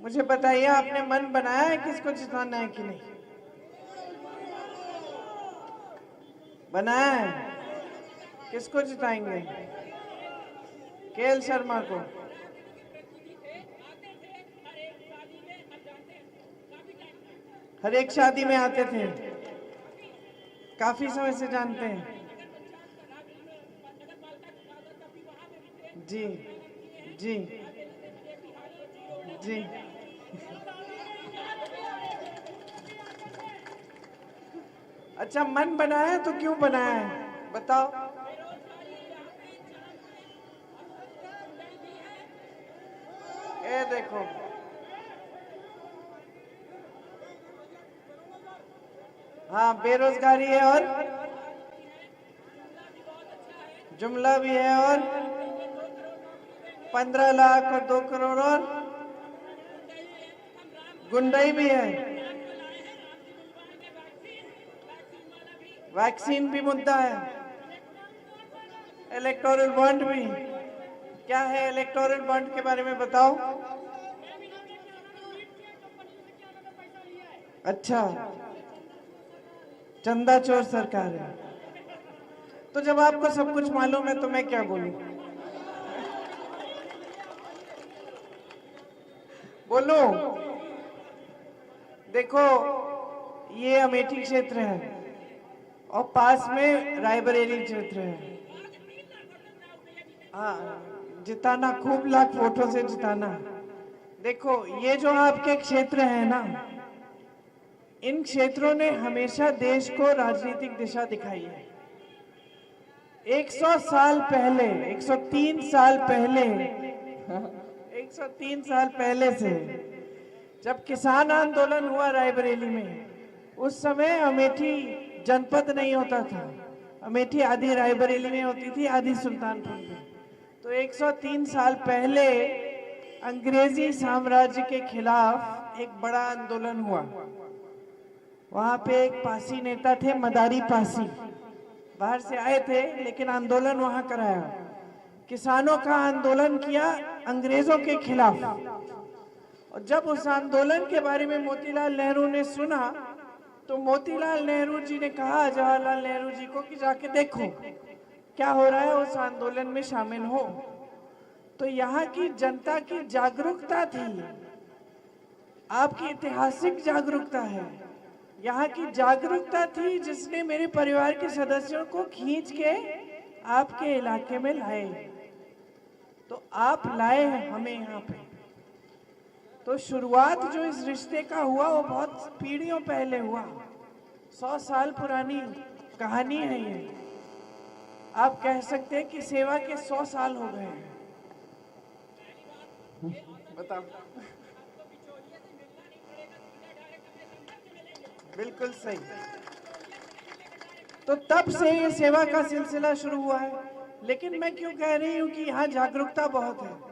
मुझे बताइए, आपने मन बनाया है किसको जिताना है कि नहीं? बनाया है? किसको जिताएंगे? केएल शर्मा को? हर एक शादी में आते थे, काफी समय से जानते हैं। जी जी जी। अच्छा, मन बनाया तो क्यों बनाया है बताओ? ये देखो, हाँ बेरोजगारी है और जुमला भी है और 15 लाख और 2 करोड़ और गुंडई भी है। वैक्सीन भी मुद्दा है, इलेक्टोरल बॉन्ड भी। क्या है इलेक्टोरल बॉन्ड के बारे में बताओ? अच्छा, चंदा चोर सरकार है। तो जब आपको सब कुछ मालूम है तो मैं क्या बोलूं? बोलो। देखो, ये अमेठी क्षेत्र है और पास में रायबरेली क्षेत्र है। हाँ, जिताना, खूब लाख वोटों से जिताना। देखो, ये जो आपके क्षेत्र है ना, इन क्षेत्रों ने हमेशा देश को राजनीतिक दिशा दिखाई है। 100 साल पहले, 103 साल पहले 103 साल पहले से जब किसान आंदोलन हुआ रायबरेली में, उस समय अमेठी जनपद नहीं होता था। अमेठी आधी रायबरेली में होती थी, आधी सुल्तानपुर में। तो 103 साल पहले अंग्रेजी साम्राज्य के खिलाफ एक बड़ा आंदोलन हुआ। वहां पे एक पासी नेता थे, मदारी पासी, बाहर से आए थे लेकिन आंदोलन वहां कराया। किसानों का आंदोलन किया अंग्रेजों के खिलाफ। और जब उस आंदोलन के बारे में मोतीलाल नेहरू ने सुना तो मोतीलाल नेहरू जी ने कहा जवाहरलाल नेहरू जी को कि जाके देखो क्या हो रहा है, उस आंदोलन में शामिल हो। तो यहाँ की जनता की जागरूकता थी, आपकी ऐतिहासिक जागरूकता है, यहाँ की जागरूकता थी जिसने मेरे परिवार के सदस्यों को खींच के आपके इलाके में लाए। तो आप लाए हैं हमें यहाँ पे। तो शुरुआत जो इस रिश्ते का हुआ वो बहुत पीढ़ियों पहले हुआ। 100 साल पुरानी कहानी है ये। आप कह सकते हैं कि सेवा के 100 साल हो गए हैं। बताओ। बिल्कुल सही। तो तब से ये सेवा का सिलसिला शुरू हुआ है। लेकिन मैं क्यों कह रही हूँ कि यहाँ जागरूकता बहुत है।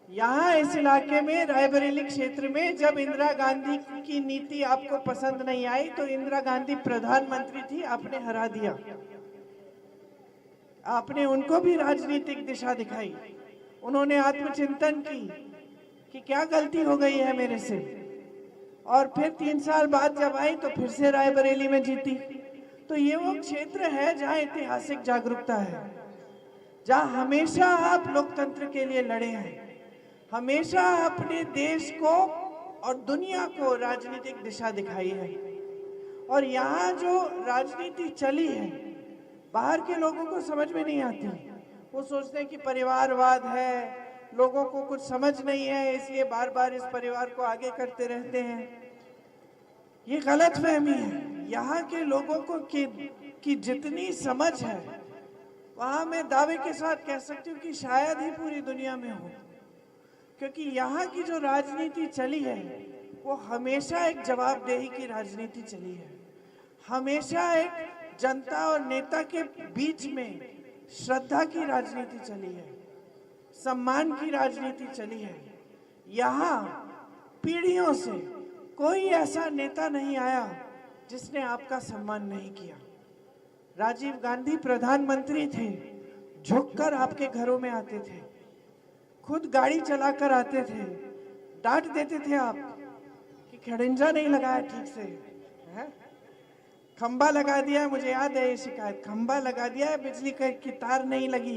यहाँ इस इलाके में रायबरेली क्षेत्र में जब इंदिरा गांधी की नीति आपको पसंद नहीं आई तो इंदिरा गांधी प्रधानमंत्री थी, आपने हरा दिया। आपने उनको भी राजनीतिक दिशा दिखाई। उन्होंने आत्मचिंतन की कि क्या गलती हो गई है मेरे से, और फिर 3 साल बाद जब आई तो फिर से रायबरेली में जीती। तो ये वो क्षेत्र है जहाँ ऐतिहासिक जागरूकता है, जहाँ हमेशा आप लोकतंत्र के लिए लड़े हैं, हमेशा अपने देश को और दुनिया को राजनीतिक दिशा दिखाई है। और यहाँ जो राजनीति चली है बाहर के लोगों को समझ में नहीं आती। वो सोचते हैं कि परिवारवाद है, लोगों को कुछ समझ नहीं है इसलिए बार बार इस परिवार को आगे करते रहते हैं। ये गलत फहमी है। यहाँ के लोगों को की जितनी समझ है वहाँ मैं दावे के साथ कह सकती हूँ कि शायद ही पूरी दुनिया में हो। क्योंकि यहाँ की जो राजनीति चली है वो हमेशा एक जवाबदेही की राजनीति चली है, हमेशा एक जनता और नेता के बीच में श्रद्धा की राजनीति चली है, सम्मान की राजनीति चली है। यहाँ पीढ़ियों से कोई ऐसा नेता नहीं आया जिसने आपका सम्मान नहीं किया। राजीव गांधी प्रधानमंत्री थे, झुककर आपके घरों में आते थे, खुद गाड़ी चलाकर आते थे, डांट देते थे आप कि खड़ंजा नहीं लगाया ठीक से है, खंबा लगा दिया, मुझे याद है ये शिकायत, खंबा लगा दिया है, बिजली की तार नहीं लगी,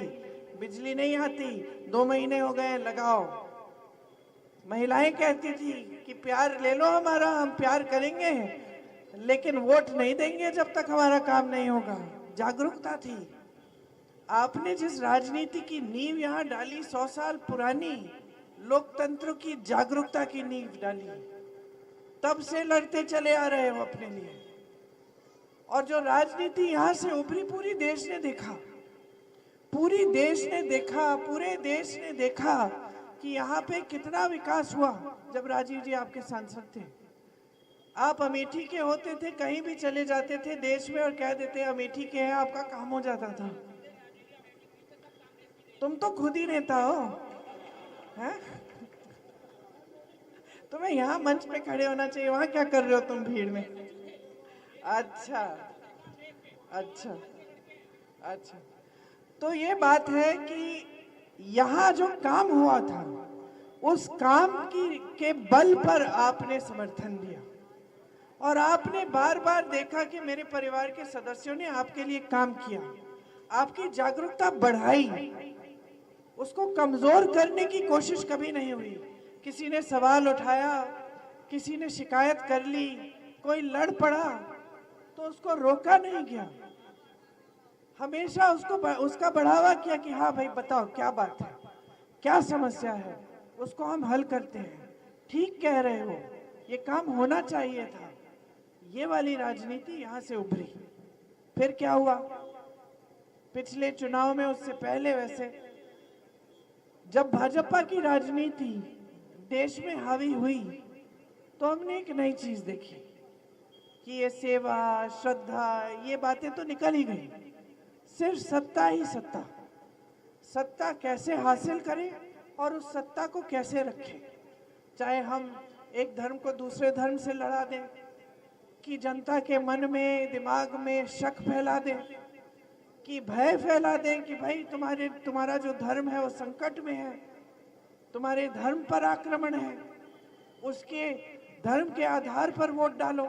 बिजली नहीं आती, 2 महीने हो गए लगाओ। महिलाएं कहती थी कि प्यार ले लो हमारा, हम प्यार करेंगे लेकिन वोट नहीं देंगे जब तक हमारा काम नहीं होगा। जागरूकता थी। आपने जिस राजनीति की नींव यहाँ डाली, 100 साल पुरानी लोकतंत्र की जागरूकता की नींव डाली, तब से लड़ते चले आ रहे हो अपने लिए। और जो राजनीति यहाँ से उभरी, पूरी देश ने देखा, पूरी देश ने देखा, पूरे देश ने देखा कि यहाँ पे कितना विकास हुआ जब राजीव जी आपके सांसद थे। आप अमेठी के होते थे, कहीं भी चले जाते थे देश में और कह देते अमेठी के हैं, आपका काम हो जाता था। तुम तो खुद ही नेता हो, हैं? तुम्हें यहाँ मंच पे खड़े होना चाहिए, वहां क्या कर रहे हो तुम भीड़ में? अच्छा अच्छा अच्छा, तो ये बात है कि यहाँ जो काम हुआ था, उस काम के बल पर आपने समर्थन दिया और आपने बार बार देखा कि मेरे परिवार के सदस्यों ने आपके लिए काम किया, आपकी जागरूकता बढ़ाई, उसको कमजोर करने की कोशिश कभी नहीं हुई। किसी ने सवाल उठाया, किसी ने शिकायत कर ली, कोई लड़ पड़ा तो उसको रोका नहीं गया, हमेशा उसका बढ़ावा किया कि हाँ भाई बताओ क्या बात है, क्या समस्या है, उसको हम हल करते हैं, ठीक कह रहे हो, ये काम होना चाहिए था। ये वाली राजनीति यहाँ से उभरी। फिर क्या हुआ पिछले चुनाव में, उससे पहले वैसे, जब भाजपा की राजनीति देश में हावी हुई तो हमने एक नई चीज देखी कि ये सेवा, श्रद्धा, ये बातें तो निकल ही गई, सिर्फ सत्ता ही सत्ता। सत्ता कैसे हासिल करें और उस सत्ता को कैसे रखें, चाहे हम एक धर्म को दूसरे धर्म से लड़ा दें, कि जनता के मन में, दिमाग में शक फैला दें, कि भय फैला दें कि भाई तुम्हारा जो धर्म है वो संकट में है, तुम्हारे धर्म पर आक्रमण है, उसके धर्म के आधार पर वोट डालो।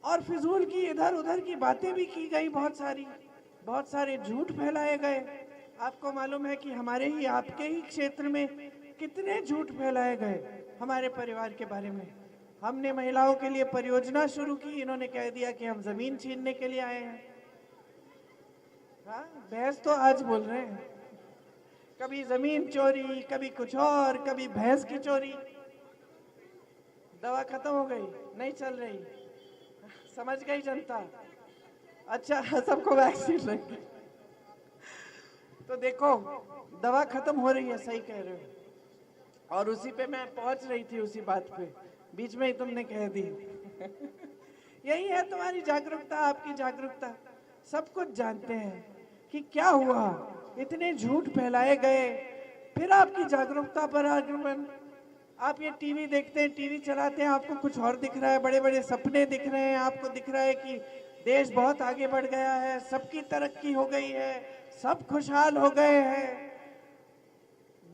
और फिजूल की इधर उधर की बातें भी की गई, बहुत सारे झूठ फैलाए गए। आपको मालूम है कि हमारे ही, आपके ही क्षेत्र में कितने झूठ फैलाए गए हमारे परिवार के बारे में। हमने महिलाओं के लिए परियोजना शुरू की, इन्होंने कह दिया कि हम जमीन छीनने के लिए आए हैं। हाँ, भैंस तो आज बोल रहे हैं, कभी जमीन चोरी, कभी कुछ और, कभी भैंस की चोरी। दवा खत्म हो गई, नहीं चल रही, समझ गई जनता। अच्छा, सबको वैक्सीन लग गई, तो देखो दवा खत्म हो रही है, सही कह रहे हो। और उसी पे मैं पहुंच रही थी, उसी बात पे, बीच में ही तुमने कह दी। यही है तुम्हारी जागरूकता, आपकी जागरूकता। सब कुछ जानते हैं कि क्या हुआ, इतने झूठ फैलाए गए, फिर आपकी जागरूकता पर आक्रमण। आप ये टीवी देखते हैं, टीवी चलाते हैं, आपको कुछ और दिख रहा है, बड़े बड़े सपने दिख रहे हैं, आपको दिख रहा है कि देश बहुत आगे बढ़ गया है, सबकी तरक्की हो गई है, सब खुशहाल हो गए हैं।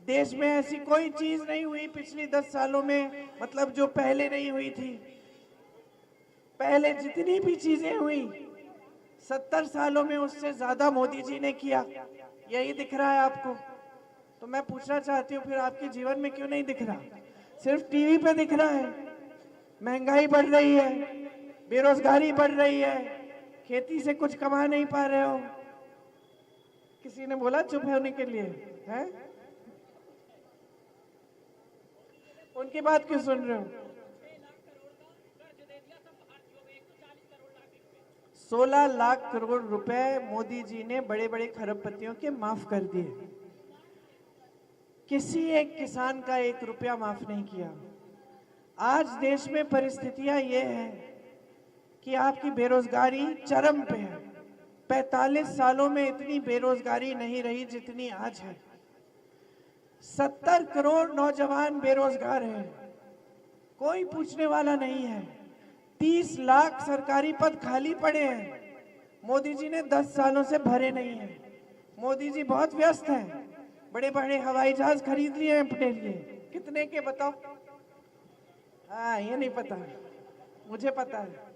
देश में ऐसी कोई चीज नहीं हुई पिछली 10 सालों में, मतलब जो पहले नहीं हुई थी। पहले जितनी भी चीजें हुई 70 सालों में उससे ज्यादा मोदी जी ने किया, यही दिख रहा है आपको। तो मैं पूछना चाहती हूँ, फिर आपके जीवन में क्यों नहीं दिख रहा? सिर्फ टीवी पे दिख रहा है। महंगाई बढ़ रही है, बेरोजगारी बढ़ रही है, खेती से कुछ कमा नहीं पा रहे हो। किसी ने बोला चुप होने के लिए, है? उनकी बात क्यों सुन रहे हो? 16 लाख करोड़ रुपए मोदी जी ने बड़े बड़े खरबपतियों के माफ कर दिए। किसी एक किसान का 1 रुपया माफ नहीं किया। आज देश में परिस्थितियां ये हैं कि आपकी बेरोजगारी चरम पे है। 45 सालों में इतनी बेरोजगारी नहीं रही जितनी आज है। 70 करोड़ नौजवान बेरोजगार हैं, कोई पूछने वाला नहीं है। 30 लाख सरकारी पद खाली पड़े हैं, मोदी जी ने 10 सालों से भरे नहीं हैं। मोदी जी बहुत व्यस्त हैं, बड़े बड़े हवाई जहाज खरीद लिए हैं अपने लिए, कितने के बताओ? हाँ, ये नहीं पता, मुझे पता है।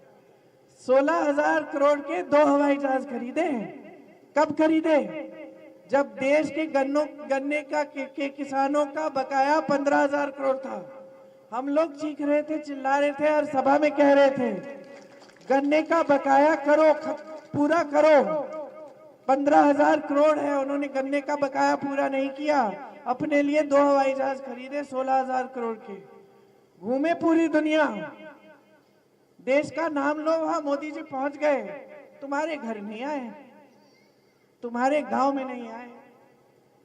16,000 करोड़ के 2 हवाई जहाज खरीदे हैं। कब खरीदे? जब देश के गन्ने के किसानों का बकाया 15,000 करोड़ था। हम लोग चीख रहे थे, चिल्ला रहे थे और सभा में कह रहे थे गन्ने का बकाया करो, पूरा करो। 15,000 करोड़ है, उन्होंने गन्ने का बकाया पूरा नहीं किया। अपने लिए 2 हवाई जहाज खरीदे 16,000 करोड़ के। घूमे पूरी दुनिया, देश का नाम लो, वहां मोदी जी पहुंच गए। तुम्हारे घर नहीं आए, तुम्हारे गांव में नहीं आए,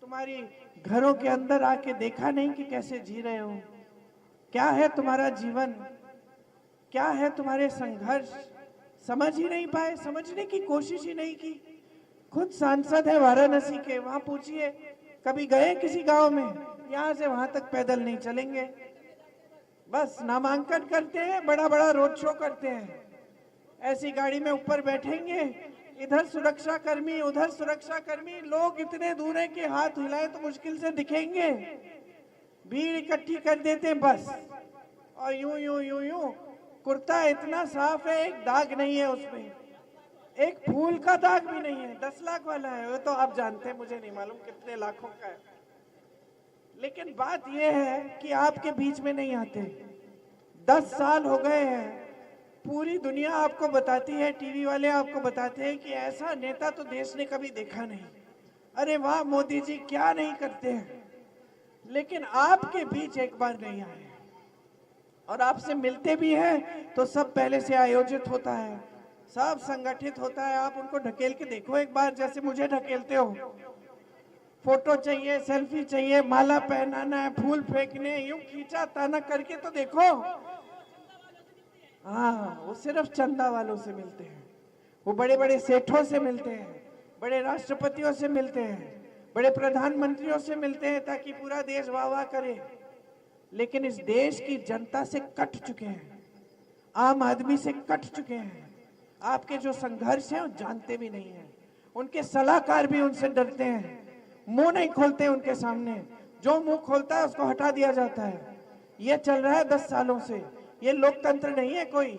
तुम्हारी घरों के अंदर आके देखा नहीं कि कैसे जी रहे हो, क्या है तुम्हारा जीवन, क्या है तुम्हारे संघर्ष, समझ ही नहीं पाए, समझने की कोशिश ही नहीं की। खुद सांसद है वाराणसी के, वहां पूछिए कभी गए किसी गांव में? यहां से वहां तक पैदल नहीं चलेंगे, बस नामांकन करते हैं, बड़ा बड़ा रोड शो करते हैं। ऐसी गाड़ी में ऊपर बैठेंगे, इधर सुरक्षा कर्मी, उधर सुरक्षा कर्मी, लोग इतने दूर है कि हाथ हिलाए तो मुश्किल से दिखेंगे। भीड़ इकट्ठी कर देते हैं बस, और यूं यूं यूं यूं। कुर्ता इतना साफ है, एक दाग नहीं है उसमें, एक फूल का दाग भी नहीं है। 10 लाख वाला है वो, तो आप जानते हैं, मुझे नहीं मालूम कितने लाखों का है। लेकिन बात यह है कि आपके बीच में नहीं आते। 10 साल हो गए हैं, पूरी दुनिया आपको बताती है, टीवी वाले आपको बताते हैं कि ऐसा नेता तो देश ने कभी देखा नहीं। अरे वाह मोदी जी, क्या नहीं करते हैं। लेकिन आपके बीच एक बार नहीं आए, और आपसे मिलते भी हैं तो सब पहले से आयोजित होता है, सब संगठित होता है। आप उनको ढकेल के देखो एक बार, जैसे मुझे ढकेलते हो। फोटो चाहिए, सेल्फी चाहिए, माला पहनाना है, फूल फेंकने, यूं खींचा ताना करके तो देखो। हाँ, वो सिर्फ चंदा वालों से मिलते हैं, वो बड़े बड़े सेठों से मिलते हैं, बड़े राष्ट्रपतियों से मिलते हैं, बड़े प्रधानमंत्रियों से मिलते हैं ताकि पूरा देश वाह वाह करे। लेकिन इस देश की जनता से कट चुके हैं, आम आदमी से कट चुके हैं। आपके जो संघर्ष है वो जानते भी नहीं है। उनके सलाहकार भी उनसे डरते हैं, मुंह नहीं खोलते उनके सामने। जो मुंह खोलता है उसको हटा दिया जाता है। ये चल रहा है 10 सालों से। ये लोकतंत्र नहीं है कोई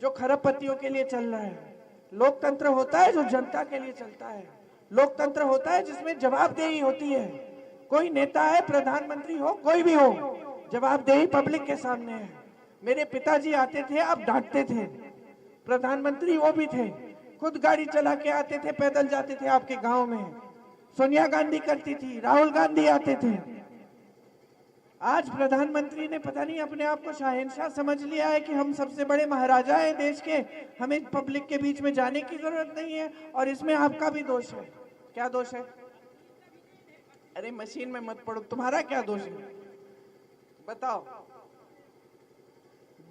जो खरबपतियों के लिए चल रहा है। लोकतंत्र होता है जो जनता के लिए चलता है। लोकतंत्र होता है जिसमें जवाबदेही होती है। कोई नेता है, प्रधानमंत्री हो, कोई भी हो, जवाबदेही पब्लिक के सामने है। मेरे पिताजी आते थे, आप डांटते थे। प्रधानमंत्री वो भी थे, खुद गाड़ी चला के आते थे, पैदल जाते थे आपके गांव में। सोनिया गांधी करती थी, राहुल गांधी आते थे। आज प्रधानमंत्री ने पता नहीं अपने आप को शहंशाह समझ लिया है कि हम सबसे बड़े महाराजा हैं देश के, हमें पब्लिक के बीच में जाने की जरूरत नहीं है। और इसमें आपका भी दोष है। क्या दोष है? अरे मशीन में मत पड़ो, तुम्हारा क्या दोष है बताओ?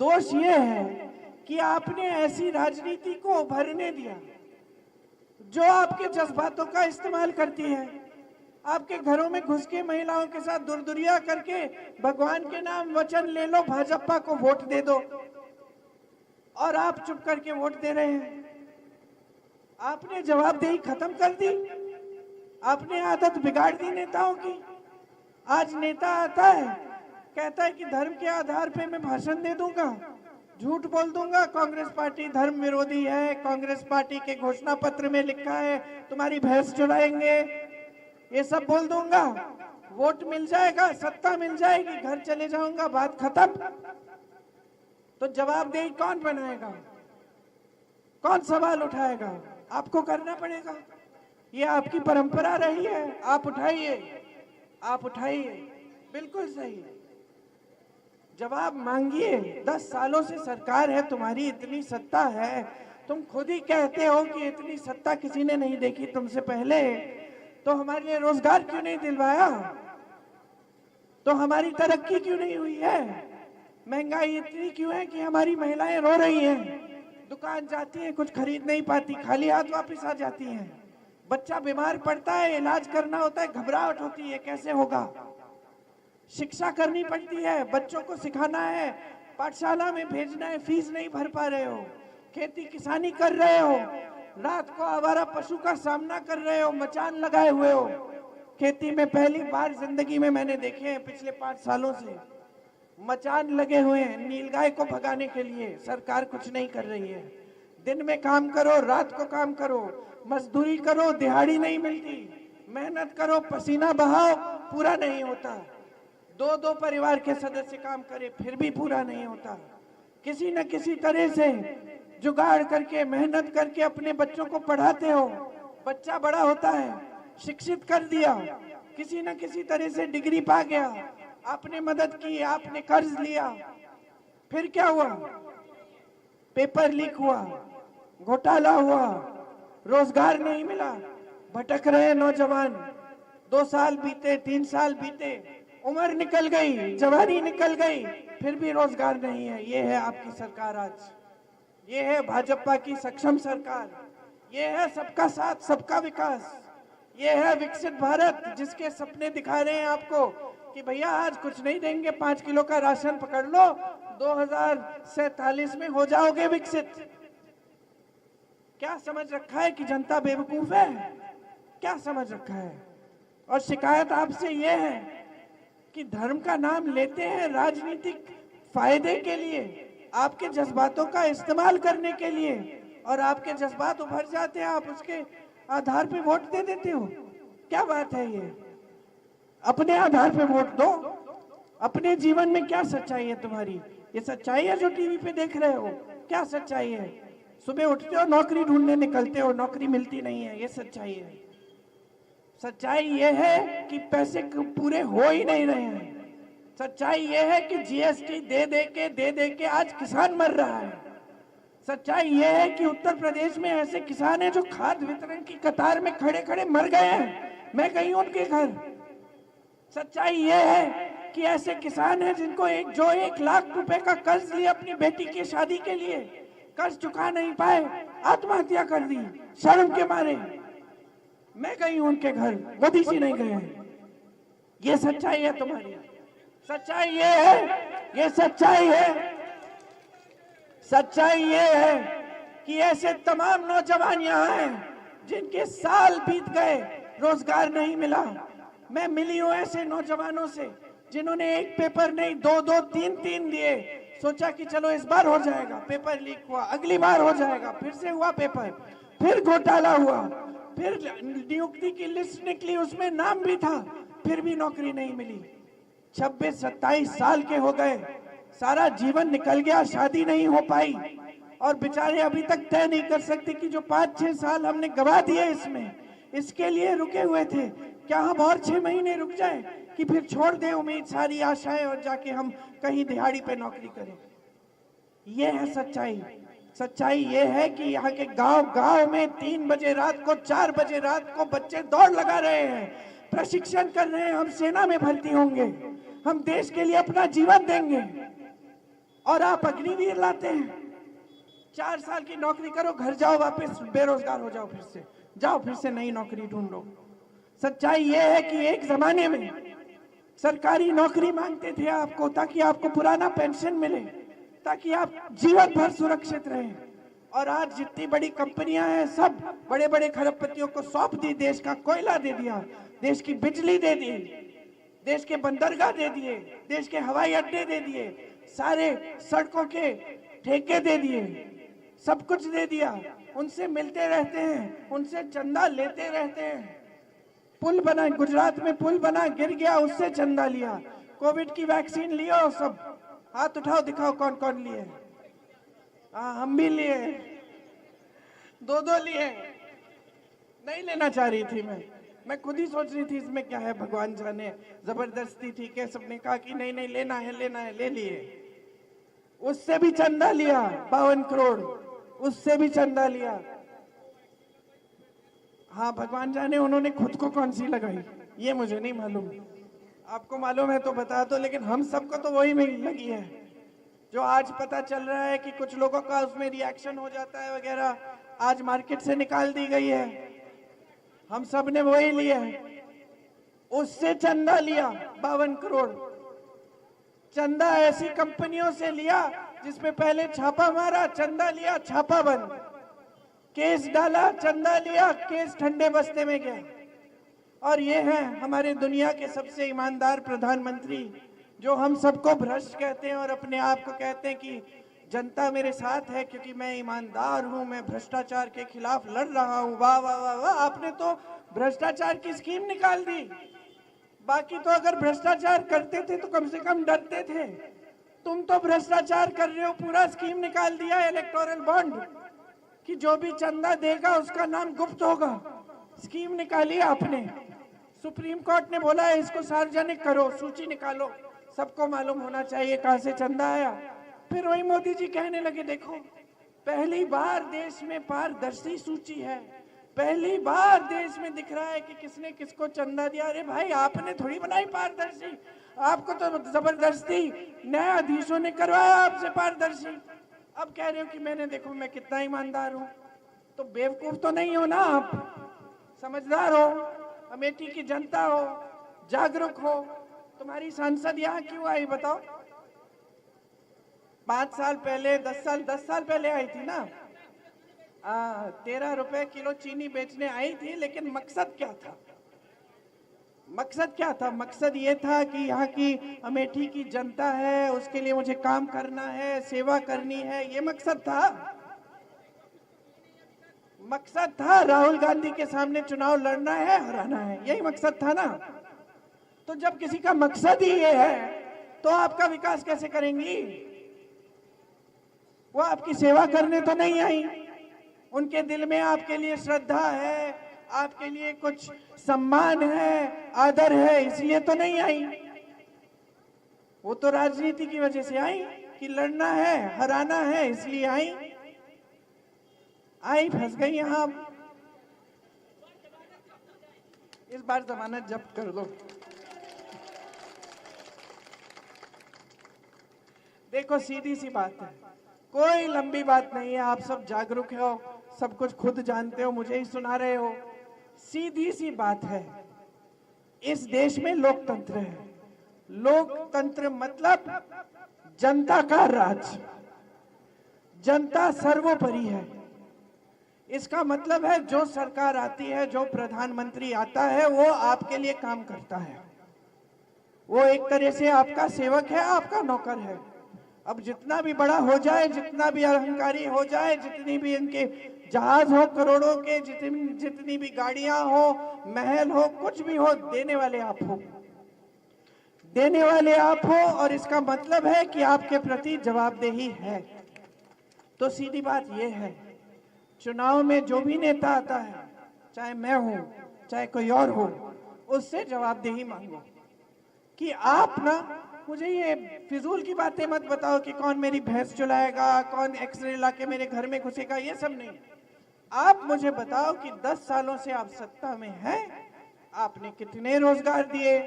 दोष ये है कि आपने ऐसी राजनीति को उभरने दिया जो आपके जज्बातों का इस्तेमाल करती है। आपके घरों में घुस के महिलाओं के साथ दुर्दुरिया करके भगवान के नाम वचन ले लो, भाजपा को वोट दे दो, और आप चुप करके वोट दे रहे हैं। आपने जवाबदेही खत्म कर दी, आपने आदत बिगाड़ दी नेताओं की। आज नेता आता है, कहता है कि धर्म के आधार पे मैं भाषण दे दूंगा, झूठ बोल दूंगा, कांग्रेस पार्टी धर्म विरोधी है, कांग्रेस पार्टी के घोषणा पत्र में लिखा है तुम्हारी भैंस चुराएंगे, ये सब बोल दूंगा, वोट मिल जाएगा, सत्ता मिल जाएगी, घर चले जाऊंगा, बात खत्म। तो जवाबदेही कौन बनाएगा? कौन सवाल उठाएगा? आपको करना पड़ेगा। ये आपकी परंपरा रही है। आप उठाइए, आप उठाइए, बिल्कुल सही। जवाब मांगिए। 10 सालों से सरकार है तुम्हारी, इतनी सत्ता है, तुम खुद ही कहते हो कि इतनी सत्ता किसी ने नहीं देखी तुमसे पहले। तो हमारे लिए रोजगार क्यों नहीं दिलवाया? तो हमारी तरक्की क्यों नहीं हुई है? महंगाई इतनी क्यों है कि हमारी महिलाएं रो रही हैं? दुकान जाती हैं, कुछ खरीद नहीं पाती, खाली हाथ वापस आ जाती हैं। बच्चा बीमार पड़ता है, इलाज करना होता है, घबराहट होती है, कैसे होगा? शिक्षा करनी पड़ती है, बच्चों को सिखाना है, पाठशाला में भेजना है, फीस नहीं भर पा रहे हो, खेती किसानी कर रहे हो, रात को आवारा पशु का सामना कर रहे हो, मचान लगाए हुए हो, खेती में पहली बार जिंदगी में मैंने देखे हैं पिछले 5 सालों से मचान लगे हुए हैं नीलगाय को भगाने के लिए। सरकार कुछ नहीं कर रही है। दिन में काम करो, रात को काम करो, मजदूरी करो, दिहाड़ी नहीं मिलती, मेहनत करो, पसीना बहाओ, पूरा नहीं होता। 2-2 परिवार के सदस्य काम करे फिर भी पूरा नहीं होता। किसी न किसी तरह से जुगाड़ करके मेहनत करके अपने बच्चों को पढ़ाते हो, बच्चा बड़ा होता है, शिक्षित कर दिया, किसी न किसी तरह से डिग्री पा गया, आपने मदद की, आपने कर्ज लिया, फिर क्या हुआ? पेपर लीक हुआ, घोटाला हुआ, रोजगार नहीं मिला, भटक रहे नौजवान। 2 साल बीते, 3 साल बीते, उम्र निकल गई, जवानी निकल गई, फिर भी रोजगार नहीं है। ये है आपकी सरकार आज, ये है भाजपा की सक्षम सरकार, ये है सबका साथ सबका विकास, ये है विकसित भारत जिसके सपने दिखा रहे हैं आपको कि भैया आज कुछ नहीं देंगे, 5 किलो का राशन पकड़ लो, 2047 में हो जाओगे विकसित। क्या समझ रखा है कि जनता बेवकूफ है? क्या समझ रखा है? और शिकायत आपसे यह है कि धर्म का नाम लेते हैं राजनीतिक फायदे के लिए, आपके जज्बातों का इस्तेमाल करने के लिए, और आपके जज्बात उभर जाते हैं, आप उसके आधार पे वोट दे देते हो। क्या बात है ये? अपने आधार पे वोट दो। अपने जीवन में क्या सच्चाई है तुम्हारी? ये सच्चाई है जो टीवी पे देख रहे हो? क्या सच्चाई है? सुबह उठते हो, नौकरी ढूंढने निकलते हो, नौकरी मिलती नहीं है, ये सच्चाई है। सच्चाई ये है कि पैसे पूरे हो ही नहीं रहे हैं। सच्चाई ये है कि जीएसटी दे दे के आज किसान मर रहा है। सच्चाई ये है कि उत्तर प्रदेश में ऐसे किसान हैं जो खाद्य वितरण की कतार में खड़े खड़े मर गए हैं। मैं गई हूं उनके घर। सच्चाई ये है कि ऐसे किसान हैं जिनको 1 लाख रुपए का कर्ज लिया अपनी बेटी की शादी के लिए, कर्ज चुका नहीं पाए, आत्महत्या कर दी शर्म के मारे। मैं गई हूं उनके घर, मोदी जी नहीं गए हैं। ये सच्चाई है तुम्हारी। सच्चाई ये है, ये सच्चाई है, सच्चाई ये है कि ऐसे तमाम नौजवान यहाँ हैं जिनके साल बीत गए, रोजगार नहीं मिला। मैं मिली हूं ऐसे नौजवानों से जिन्होंने एक पेपर नहीं 2-2, 3-3 दिए, सोचा कि चलो इस बार हो जाएगा, पेपर लीक हुआ, अगली बार हो जाएगा, फिर से हुआ पेपर, फिर घोटाला हुआ, फिर नियुक्ति की लिस्ट निकली, उसमें नाम भी था, फिर भी नौकरी नहीं मिली। 26-27 साल के हो गए, सारा जीवन निकल गया, शादी नहीं हो पाई, और बेचारे अभी तक तय नहीं कर सकते कि जो 5-6 साल हमने गवा दिए इसमें, इसके लिए रुके हुए थे, क्या हम और 6 महीने रुक जाएं कि फिर छोड़ दें उम्मीद, सारी आशाएं, और जाके हम कहीं दिहाड़ी पे नौकरी करें? ये है सच्चाई। सच्चाई ये है कि यहाँ के गांव में 3 बजे रात को, 4 बजे रात को बच्चे दौड़ लगा रहे हैं, प्रशिक्षण कर रहे हैं, हम सेना में भर्ती होंगे, हम देश के लिए अपना जीवन देंगे, और आप अग्निवीर लाते हैं। 4 साल की नौकरी करो, घर जाओ, वापस बेरोजगार हो जाओ, फिर से जाओ, फिर से नई नौकरी ढूंढो। सच्चाई ये है कि एक जमाने में सरकारी नौकरी मांगते थे आपको ताकि आपको पुराना पेंशन मिले, ताकि आप जीवन भर सुरक्षित रहें, और आज जितनी बड़ी कंपनियां हैं सब बड़े बड़े खरबपतियों को सौंप दी, देश का कोयला दे दिया, देश की बिजली दे दी, देश के बंदरगाह दे दिए, देश के हवाई अड्डे दे दिए, सारे सड़कों के ठेके दे दिए, सब कुछ दे दिया। उनसे मिलते रहते हैं, उनसे चंदा लेते रहते हैं। पुल बना, गुजरात में पुल बना, गिर गया, उससे चंदा लिया। कोविड की वैक्सीन लिया, सब हाथ उठाओ, दिखाओ कौन कौन लिए। हम भी लिए, 2-2 लिए। नहीं लेना चाह रही थी मैं खुद ही सोच रही थी इसमें क्या है, भगवान जाने, जबरदस्ती थी कि सबने कहा कि नहीं नहीं लेना है, ले लिए। उससे भी चंदा लिया, 52 करोड़, उससे भी चंदा लिया। हाँ, भगवान जाने उन्होंने खुद को कौन सी लगाई, ये मुझे नहीं मालूम। आपको मालूम है तो बता दो, लेकिन हम सबको तो वही में लगी है। जो आज पता चल रहा है कि कुछ लोगों का उसमें रिएक्शन हो जाता है वगैरह, आज मार्केट से निकाल दी गई है, हम सब ने वही लिया है। उससे चंदा लिया 52 करोड़। चंदा ऐसी कंपनियों से लिया जिसमें पहले छापा मारा, चंदा लिया, छापा बंद, केस डाला, चंदा लिया, केस ठंडे बस्ते में गया। और ये हैं हमारे दुनिया के सबसे ईमानदार प्रधानमंत्री, जो हम सबको भ्रष्ट कहते हैं और अपने आप को कहते हैं कि जनता मेरे साथ है क्योंकि मैं ईमानदार हूं, मैं भ्रष्टाचार के खिलाफ लड़ रहा हूं। वाह वाह वाह वाह, आपने तो भ्रष्टाचार की स्कीम निकाल दी। बाकी तो अगर भ्रष्टाचार करते थे तो कम से कम डरते थे। तुम तो भ्रष्टाचार कर रहे हो, पूरा स्कीम निकाल दिया इलेक्टोरल बॉन्ड कि जो भी चंदा देगा उसका नाम गुप्त होगा। स्कीम निकाली आपने। सुप्रीम कोर्ट ने बोला है इसको सार्वजनिक करो, सूची निकालो, सबको मालूम होना चाहिए कहां से चंदा आया। फिर वही मोदी जी कहने लगे देखो पहली बार देश में पारदर्शी सूची है, पहली बार देश में दिख रहा है कि किसने किसको चंदा दिया। अरे भाई आपने थोड़ी बनाई पारदर्शी, आपको तो जबरदस्ती न्यायाधीशों ने करवाया आपसे पारदर्शी। अब कह रहे हो कि मैंने देखो मैं कितना ईमानदार हूं। तो बेवकूफ तो नहीं हो ना आप, समझदार हो, अमेठी की जनता हो, जागरूक हो। तुम्हारी सांसद यहाँ क्यों आई बताओ? 5 साल पहले 10 साल पहले आई थी ना। 13 रुपए किलो चीनी बेचने आई थी, लेकिन मकसद क्या था? मकसद क्या था? मकसद ये था कि यहाँ की अमेठी की जनता है उसके लिए मुझे काम करना है, सेवा करनी है, ये मकसद था। मकसद था राहुल गांधी के सामने चुनाव लड़ना है, हराना है, यही मकसद था ना। तो जब किसी का मकसद ही ये है तो आपका विकास कैसे करेंगी? वो आपकी सेवा करने तो नहीं आई, उनके दिल में आपके लिए श्रद्धा है, आपके लिए कुछ सम्मान है, आदर है, इसलिए तो नहीं आई। वो तो राजनीति की वजह से आई कि लड़ना है, हराना है, इसलिए आई। फंस गई यहां। इस बार जमानत जब्त कर दो। देखो सीधी सी बात है, कोई लंबी बात नहीं है। आप सब जागरूक हो, सब कुछ खुद जानते हो, मुझे ही सुना रहे हो। सीधी सी बात है, इस देश में लोकतंत्र है। लोकतंत्र मतलब जनता का राज, जनता सर्वोपरि है। इसका मतलब है जो सरकार आती है, जो प्रधानमंत्री आता है, वो आपके लिए काम करता है। वो एक तरह से आपका सेवक है, आपका नौकर है। अब जितना भी बड़ा हो जाए, जितना भी अहंकारी हो जाए, जितनी भी इनके जहाज हो करोड़ों के, जितनी भी गाड़ियां हो, महल हो, कुछ भी हो, देने वाले आप हो, देने वाले आप हो। और इसका मतलब है कि आपके प्रति जवाबदेही है। तो सीधी बात यह है, चुनाव में जो भी नेता आता है, चाहे मैं हूं चाहे कोई और हो, उससे जवाबदेही मांगो कि आप ना मुझे ये फिजूल की बातें मत बताओ कि कौन मेरी भैंस चुलाएगा, कौन एक्सरे लाके मेरे घर में घुसेगा, ये सब नहीं। आप मुझे बताओ कि 10 सालों से आप सत्ता में हैं, आपने कितने रोजगार दिए,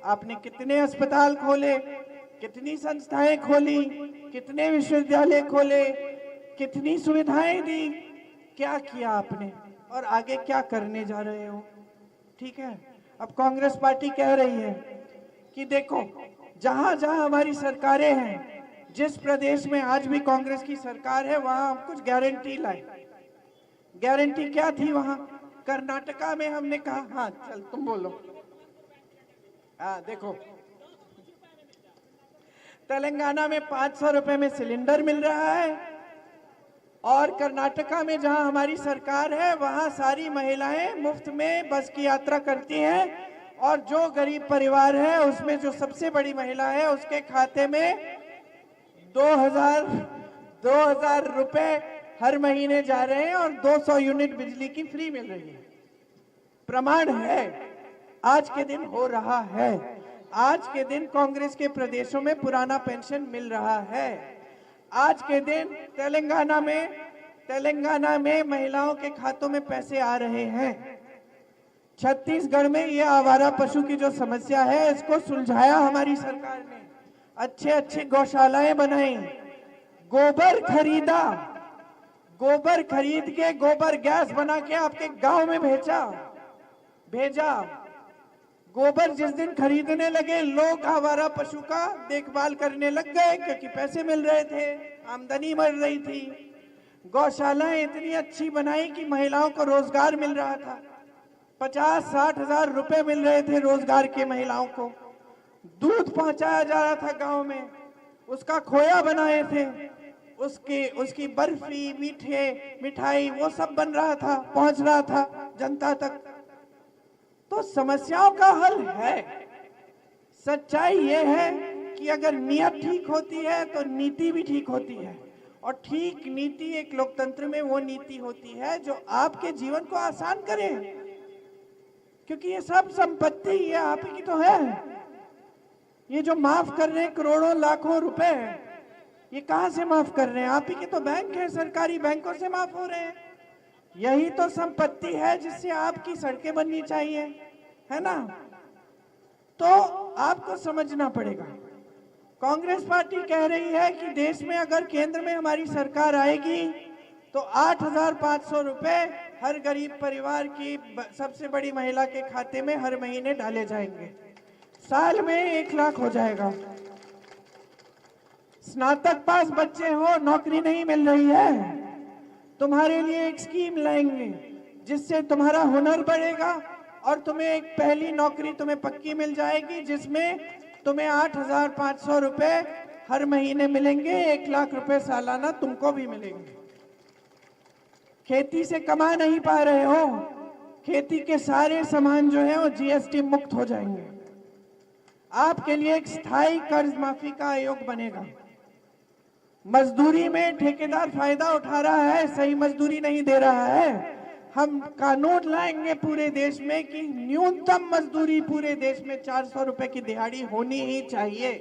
आपने कितने अस्पताल खोले, कितनी संस्थाएं खोली, कितने विश्वविद्यालय खोले, कितनी सुविधाएं दी, क्या किया आपने और आगे क्या करने जा रहे हो? ठीक है, अब कांग्रेस पार्टी कह रही है कि देखो जहां जहां हमारी सरकारें हैं, जिस प्रदेश में आज भी कांग्रेस की सरकार है, वहां हम कुछ गारंटी लाए। गारंटी क्या थी वहां? कर्नाटका में हमने कहा, हाँ चल तुम बोलो। देखो तेलंगाना में 500 रुपए में सिलेंडर मिल रहा है, और कर्नाटका में जहां हमारी सरकार है वहां सारी महिलाएं मुफ्त में बस की यात्रा करती हैं। और जो गरीब परिवार है उसमें जो सबसे बड़ी महिला है उसके खाते में 2000 रुपए हर महीने जा रहे हैं और 200 यूनिट बिजली की फ्री मिल रही है। प्रमाण है, आज के दिन हो रहा है। आज के दिन कांग्रेस के प्रदेशों में पुराना पेंशन मिल रहा है। आज के दिन तेलंगाना में महिलाओं के खातों में पैसे आ रहे हैं। छत्तीसगढ़ में ये आवारा पशु की जो समस्या है, इसको सुलझाया हमारी सरकार ने। अच्छे अच्छे गौशालाएं बनाई, गोबर खरीदा, गोबर खरीद के गोबर गैस बना के आपके गांव में भेजा। गोबर जिस दिन खरीदने लगे, लोग आवारा पशु का देखभाल करने लग गए क्योंकि पैसे मिल रहे थे, आमदनी बढ़ रही थी। गौशालाएं इतनी अच्छी बनाई कि महिलाओं को रोजगार मिल रहा था। 50-60 हजार रुपए मिल रहे थे रोजगार के महिलाओं को। दूध पहुंचाया जा रहा था गांव में, उसका खोया बनाए थे, उसकी बर्फी, मिठाई वो सब बन रहा था, पहुंच रहा था जनता तक। तो समस्याओं का हल है। सच्चाई ये है कि अगर नीयत ठीक होती है तो नीति भी ठीक होती है, और ठीक नीति एक लोकतंत्र में वो नीति होती है जो आपके जीवन को आसान करे, क्योंकि ये सब संपत्ति ये आप ही की तो है। ये जो माफ कर रहे हैं करोड़ों लाखों रुपए, ये कहां से माफ कर रहे हैं? आप ही के तो बैंक है, सरकारी बैंकों से माफ हो रहे हैं। यही तो संपत्ति है जिससे आपकी सड़कें बननी चाहिए, है ना? तो आपको समझना पड़ेगा। कांग्रेस पार्टी कह रही है कि देश में अगर केंद्र में हमारी सरकार आएगी तो 8,500 रुपए हर गरीब परिवार की सबसे बड़ी महिला के खाते में हर महीने डाले जाएंगे। साल में 1 लाख हो जाएगा। स्नातक पास बच्चे हो, नौकरी नहीं मिल रही है, तुम्हारे लिए एक स्कीम लाएंगे जिससे तुम्हारा हुनर बढ़ेगा और तुम्हें एक पहली नौकरी तुम्हें पक्की मिल जाएगी, जिसमें तुम्हें 8,500 रुपए हर महीने मिलेंगे। 1 लाख रुपए सालाना तुमको भी मिलेंगे। खेती से कमा नहीं पा रहे हो, खेती के सारे सामान जो है वो जीएसटी मुक्त हो जाएंगे। आपके लिए एक स्थायी कर्ज माफी का आयोग बनेगा। मजदूरी में ठेकेदार फायदा उठा रहा है, सही मजदूरी नहीं दे रहा है। हम कानून लाएंगे पूरे देश में कि न्यूनतम मजदूरी पूरे देश में 400 रुपए की दिहाड़ी होनी ही चाहिए।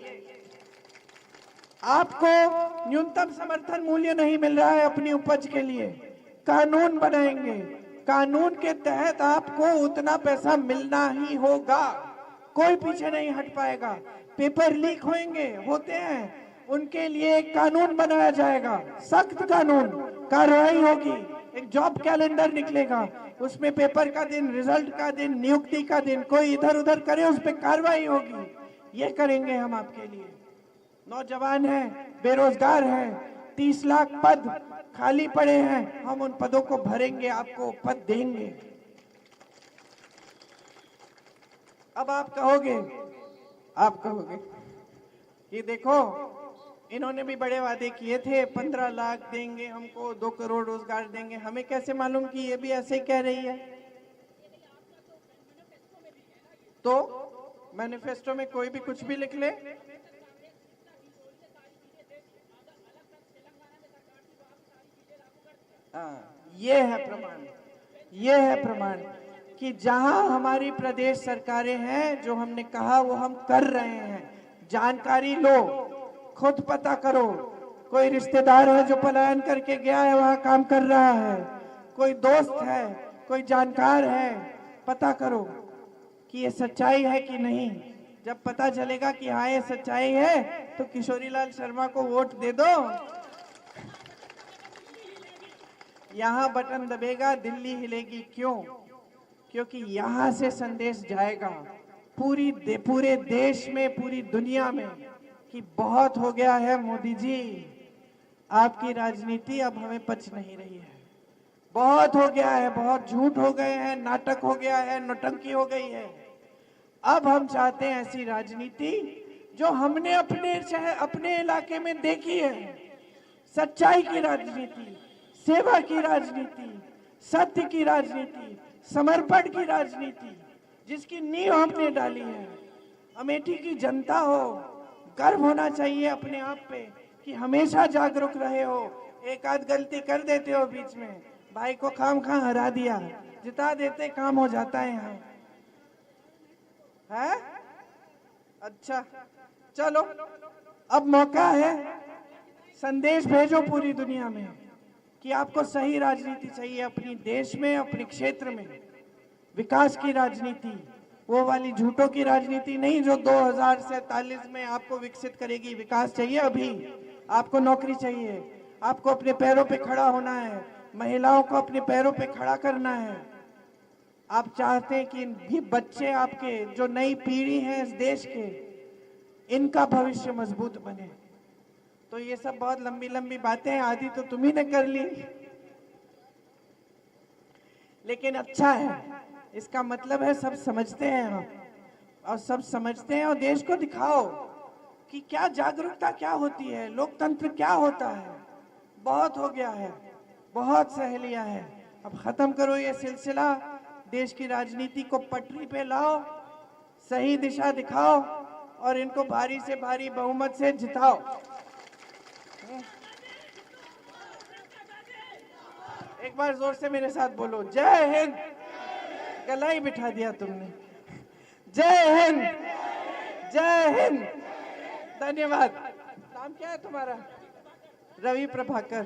आपको न्यूनतम समर्थन मूल्य नहीं मिल रहा है अपनी उपज के लिए, कानून बनाएंगे, कानून के तहत आपको उतना पैसा मिलना ही होगा, कोई पीछे नहीं हट पाएगा। पेपर लीक होते हैं, उनके लिए एक कानून बनाया जाएगा, सख्त कानून, कार्रवाई होगी। एक जॉब कैलेंडर निकलेगा, उसमें पेपर का दिन, रिजल्ट का दिन, नियुक्ति का दिन, कोई इधर उधर करे उस पर कार्रवाई होगी। ये करेंगे हम आपके लिए। नौजवान हैं, बेरोजगार हैं, 30 लाख पद खाली पड़े हैं, हम उन पदों को भरेंगे, आपको पद देंगे। अब आप कहोगे कि देखो इन्होंने भी बड़े वादे किए थे, 15 लाख देंगे हमको, 2 करोड़ रोजगार देंगे। हमें कैसे मालूम कि ये भी ऐसे ही कह रही है? तो मैनिफेस्टो में कोई भी कुछ भी लिख ले। ये है प्रमाण कि जहां हमारी प्रदेश सरकारें हैं, जो हमने कहा वो हम कर रहे हैं। जानकारी लो, खुद पता करो। कोई रिश्तेदार है जो पलायन करके गया है, वहां काम कर रहा है, कोई दोस्त है, कोई जानकार है, पता करो कि ये सच्चाई है कि नहीं। जब पता चलेगा कि हाँ ये सच्चाई है तो किशोरीलाल शर्मा को वोट दे दो। यहाँ बटन दबेगा, दिल्ली हिलेगी। क्यों? क्योंकि यहाँ से संदेश जाएगा पूरे देश में, पूरी दुनिया में कि बहुत हो गया है मोदी जी, आपकी राजनीति अब हमें पच नहीं रही है। बहुत हो गया है, बहुत झूठ हो गए हैं, नाटक हो गया है, नौटंकी हो गई है। अब हम चाहते हैं ऐसी राजनीति जो हमने अपने इलाके में देखी है। सच्चाई की राजनीति, सेवा की राजनीति, सत्य की राजनीति, समर्पण की राजनीति, जिसकी नींव हमने डाली है। अमेठी की जनता हो, गर्व होना चाहिए अपने आप पे कि हमेशा जागरूक रहे हो। एक आध गलती कर देते हो बीच में, भाई को खामखा हरा दिया, जिता देते, काम हो जाता है यहाँ है। अच्छा चलो, अब मौका है, संदेश भेजो पूरी दुनिया में कि आपको सही राजनीति चाहिए अपनी देश में, अपने क्षेत्र में। विकास की राजनीति, वो वाली झूठों की राजनीति नहीं जो 2047 में आपको विकसित करेगी। विकास चाहिए अभी, आपको नौकरी चाहिए, आपको अपने पैरों पे खड़ा होना है, महिलाओं को अपने पैरों पे खड़ा करना है। आप चाहते हैं कि ये बच्चे आपके, जो नई पीढ़ी है इस देश के, इनका भविष्य मजबूत बने। तो ये सब बहुत लंबी लंबी बातें, आधी तो तुम्ही ने कर ली, लेकिन अच्छा है इसका मतलब है सब समझते हैं हम, और सब समझते हैं, और देश को दिखाओ कि क्या जागरूकता क्या होती है, लोकतंत्र क्या होता है। बहुत हो गया है, बहुत सह लिया है, अब खत्म करो ये सिलसिला, देश की राजनीति को पटरी पे लाओ, सही दिशा दिखाओ और इनको भारी से भारी बहुमत से जिताओ। एक बार जोर से मेरे साथ बोलो, जय हिंद। गला ही बिठा दिया तुमने। जय हिंद, जय हिंद। धन्यवाद। नाम क्या है तुम्हारा? रवि प्रभाकर।